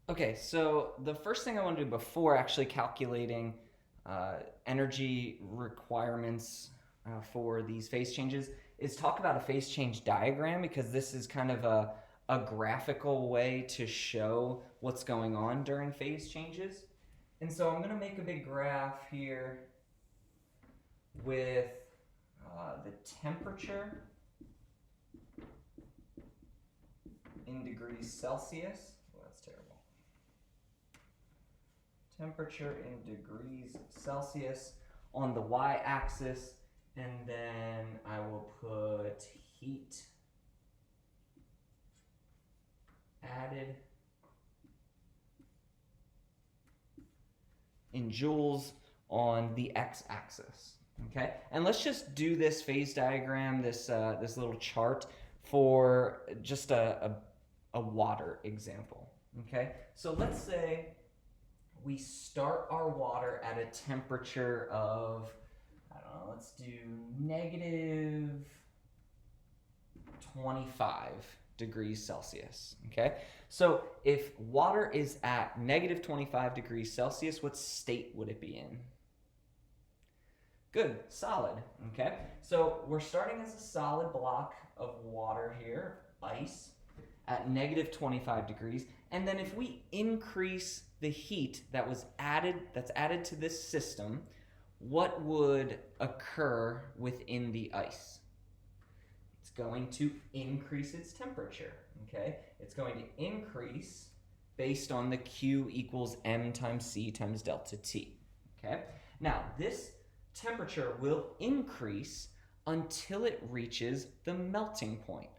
Okay, so the first thing I want to do before actually calculating energy requirements for these phase changes is talk about a phase change diagram, because this is kind of a graphical way to show what's going on during phase changes. And so I'm going to make a big graph here with the temperature in degrees Celsius. Oh, that's terrible. Temperature in degrees Celsius on the y-axis, and then I will put heat added in joules on the x-axis. Okay, and let's just do this phase diagram, this little chart, for just a water example. Okay, so let's say we start our water at a temperature of, I don't know, let's do negative 25 degrees Celsius. Okay, so if water is at negative 25 degrees Celsius, what state would it be in? Good, solid. Okay, so we're starting as a solid block of water here, ice, at negative 25 degrees. And then if we increase the heat that's added to this system, what would occur within the ice? It's going to increase its temperature. Okay, it's going to increase based on the Q equals M times C times delta T. Okay, now this temperature will increase until it reaches the melting point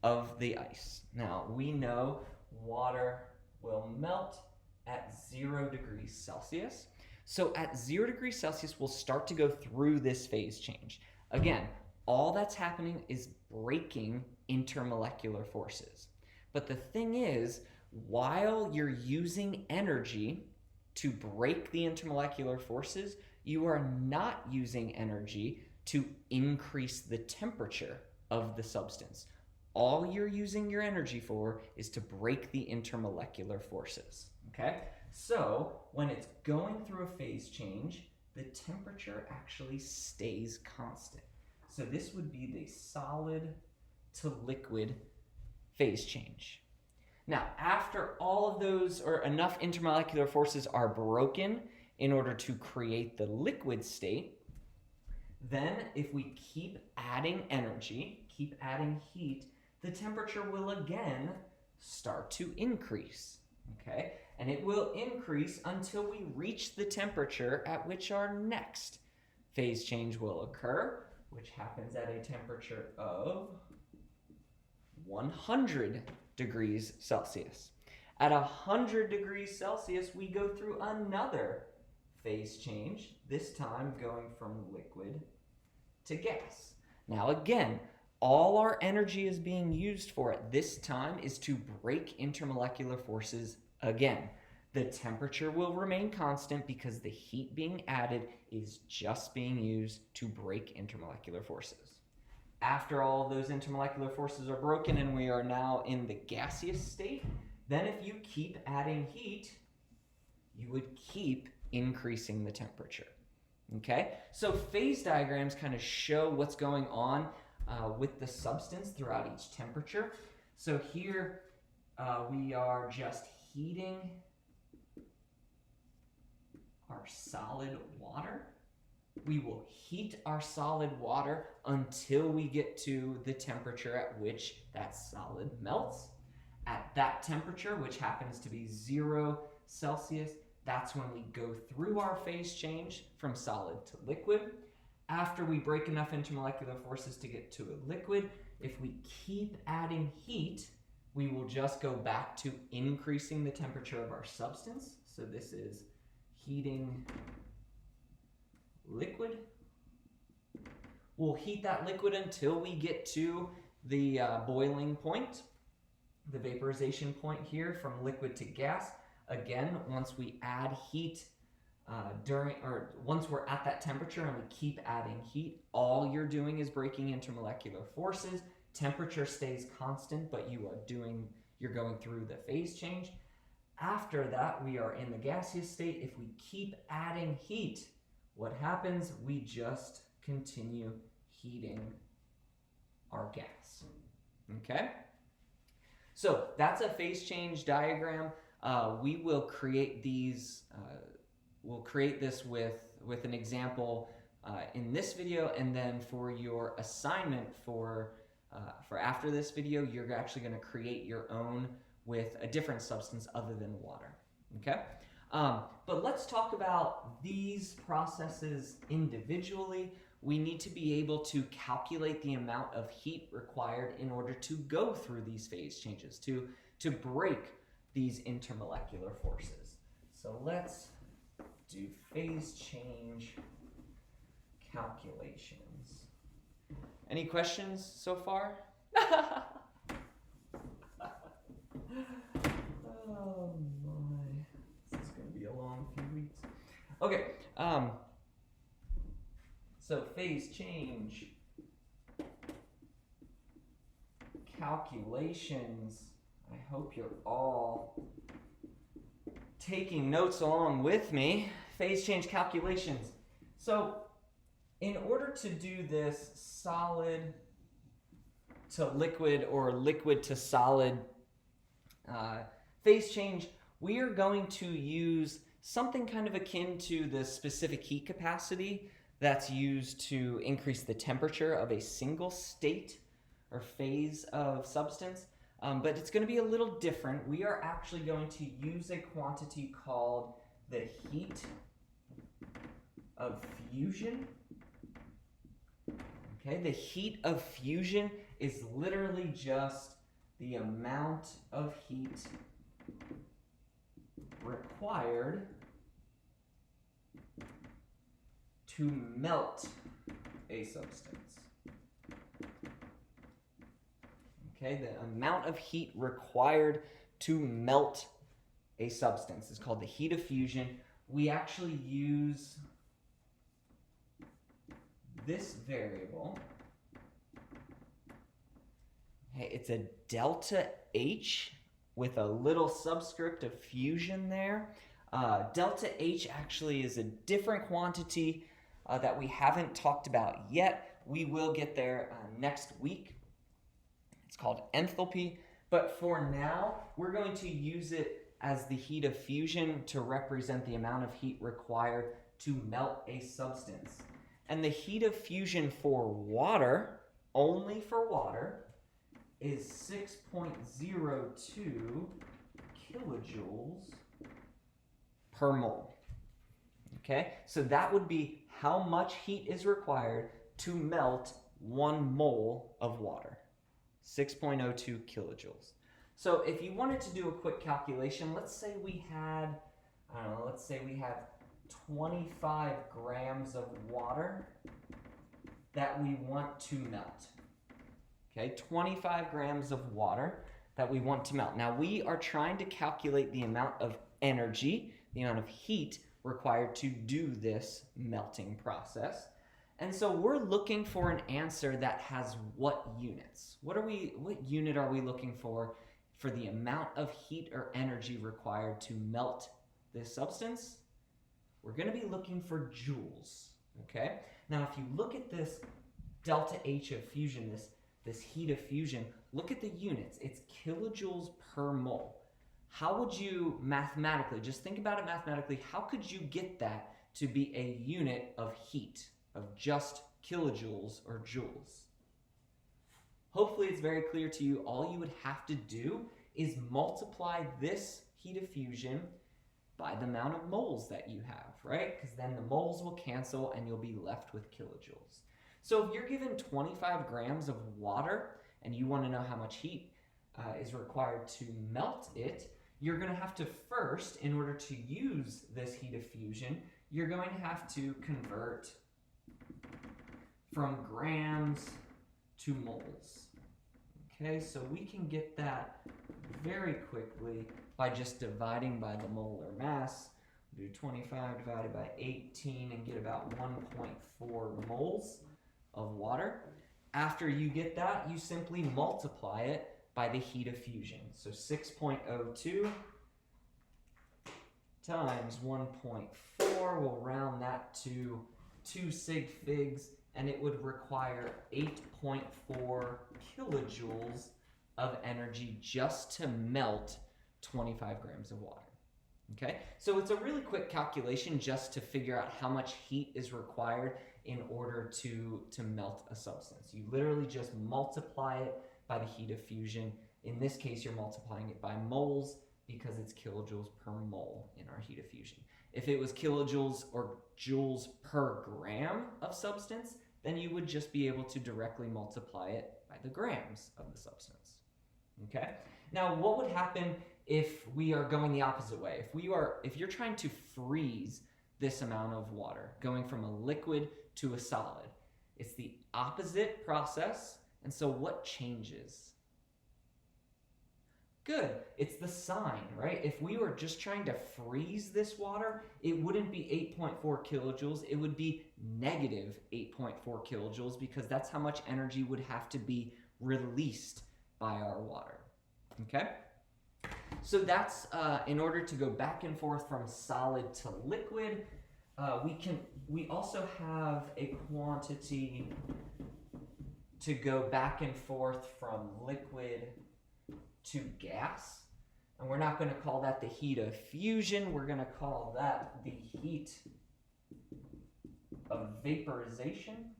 of the ice. Now, we know water will melt at 0 degrees Celsius. So at 0 degrees Celsius, we'll start to go through this phase change. Again, all that's happening is breaking intermolecular forces. But the thing is, while you're using energy to break the intermolecular forces, you are not using energy to increase the temperature of the substance. All you're using your energy for is to break the intermolecular forces. Okay? So when it's going through a phase change, the temperature actually stays constant. So this would be the solid to liquid phase change. Now, after all of those, or enough intermolecular forces are broken in order to create the liquid state, then if we keep adding energy, keep adding heat, the temperature will again start to increase. Okay, and it will increase until we reach the temperature at which our next phase change will occur, which happens at a temperature of 100 degrees Celsius. At 100 degrees Celsius, we go through another phase change, this time going from liquid to gas. Now again, all our energy is being used for at this time is to break intermolecular forces again. The temperature will remain constant because the heat being added is just being used to break intermolecular forces. After all those intermolecular forces are broken and we are now in the gaseous state, then if you keep adding heat, you would keep increasing the temperature. Okay, so phase diagrams kind of show what's going on with the substance throughout each temperature. So here we are just heating our solid water. We will heat our solid water until we get to the temperature at which that solid melts. At that temperature, which happens to be 0 Celsius, that's when we go through our phase change from solid to liquid. After we break enough intermolecular forces to get to a liquid, if we keep adding heat, we will just go back to increasing the temperature of our substance. So this is heating liquid. We'll heat that liquid until we get to the boiling point, the vaporization point here from liquid to gas. Again, once we add heat once we're at that temperature and we keep adding heat, all you're doing is breaking intermolecular forces. Temperature stays constant, but you're going through the phase change. After that, we are in the gaseous state. If we keep adding heat, what happens? We just continue heating our gas. Okay? So that's a phase change diagram. We will create these, we'll create this with an example in this video, and then for your assignment for after this video, you're actually going to create your own with a different substance other than water. Okay? But let's talk about these processes individually. We need to be able to calculate the amount of heat required in order to go through these phase changes, to break these intermolecular forces. So let's do phase change calculations. Any questions so far? Oh my, this is going to be a long few weeks. Okay, so phase change calculations. I hope you're all taking notes along with me. Phase change calculations. So in order to do this solid to liquid or liquid to solid phase change, we are going to use something kind of akin to the specific heat capacity that's used to increase the temperature of a single state or phase of substance. But it's going to be a little different. We are actually going to use a quantity called the heat of fusion. Okay, the heat of fusion is literally just the amount of heat required to melt a substance. Okay, the amount of heat required to melt a substance is called the heat of fusion. We actually use this variable. Hey, it's a delta H with a little subscript of fusion there. Delta H actually is a different quantity that we haven't talked about yet. We will get there next week. It's called enthalpy, but for now, we're going to use it as the heat of fusion to represent the amount of heat required to melt a substance. And the heat of fusion for water, only for water, is 6.02 kilojoules per mole. Okay, so that would be how much heat is required to melt 1 mole of water. 6.02 kilojoules. So if you wanted to do a quick calculation, let's say we had, I don't know, let's say we have 25 grams of water that we want to melt. Okay, 25 grams of water that we want to melt. Now we are trying to calculate the amount of energy, the amount of heat required to do this melting process. And so we're looking for an answer that has what units? What unit are we looking for the amount of heat or energy required to melt this substance? We're going to be looking for joules, okay? Now if you look at this delta H of fusion, this heat of fusion, look at the units. It's kilojoules per mole. How would you mathematically, just think about it mathematically, how could you get that to be a unit of heat, of just kilojoules or joules? Hopefully it's very clear to you. All you would have to do is multiply this heat of fusion by the amount of moles that you have, right? Because then the moles will cancel and you'll be left with kilojoules. So if you're given 25 grams of water and you want to know how much heat is required to melt it, you're going to have to first, in order to use this heat of fusion, you're going to have to convert from grams to moles. Okay, so we can get that very quickly by just dividing by the molar mass. Do 25 divided by 18 and get about 1.4 moles of water. After you get that, you simply multiply it by the heat of fusion. So 6.02 times 1.4, we'll round that to 2 sig figs, and it would require 8.4 kilojoules of energy just to melt 25 grams of water. Okay, so it's a really quick calculation just to figure out how much heat is required in order to melt a substance. You literally just multiply it by the heat of fusion. In this case, you're multiplying it by moles because it's kilojoules per mole in our heat of fusion. If it was kilojoules or joules per gram of substance, then you would just be able to directly multiply it by the grams of the substance. Okay? Now, what would happen if we are going the opposite way? If you're trying to freeze this amount of water, going from a liquid to a solid, it's the opposite process. And so what changes? Good, it's the sign, right? If we were just trying to freeze this water, it wouldn't be 8.4 kilojoules, it would be negative 8.4 kilojoules because that's how much energy would have to be released by our water, okay? So that's in order to go back and forth from solid to liquid. We also have a quantity to go back and forth from liquid to gas, and we're not going to call that the heat of fusion. We're going to call that the heat of vaporization.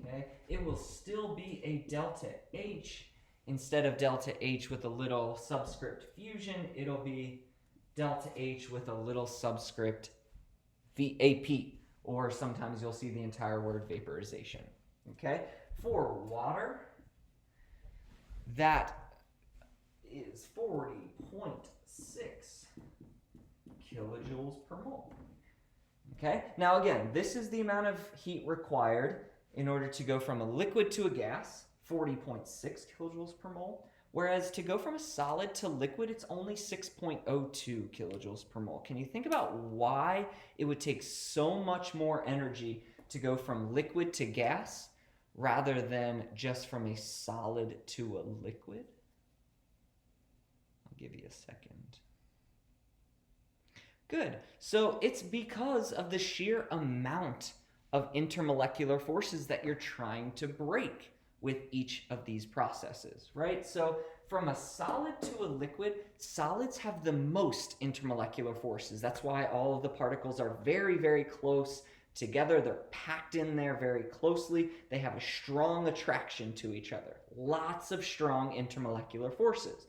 Okay, it will still be a delta H. Instead of delta H with a little subscript fusion, it'll be delta H with a little subscript VAP, or sometimes you'll see the entire word vaporization. Okay, for water, that is 40.6 kilojoules per mole. Okay, now again, this is the amount of heat required in order to go from a liquid to a gas, 40.6 kilojoules per mole, whereas to go from a solid to liquid, it's only 6.02 kilojoules per mole. Can you think about why it would take so much more energy to go from liquid to gas rather than just from a solid to a liquid? I'll give you a second. Good. So it's because of the sheer amount of intermolecular forces that you're trying to break with each of these processes, right? So from a solid to a liquid, solids have the most intermolecular forces. That's why all of the particles are very, very close together. They're packed in there very closely. They have a strong attraction to each other. Lots of strong intermolecular forces.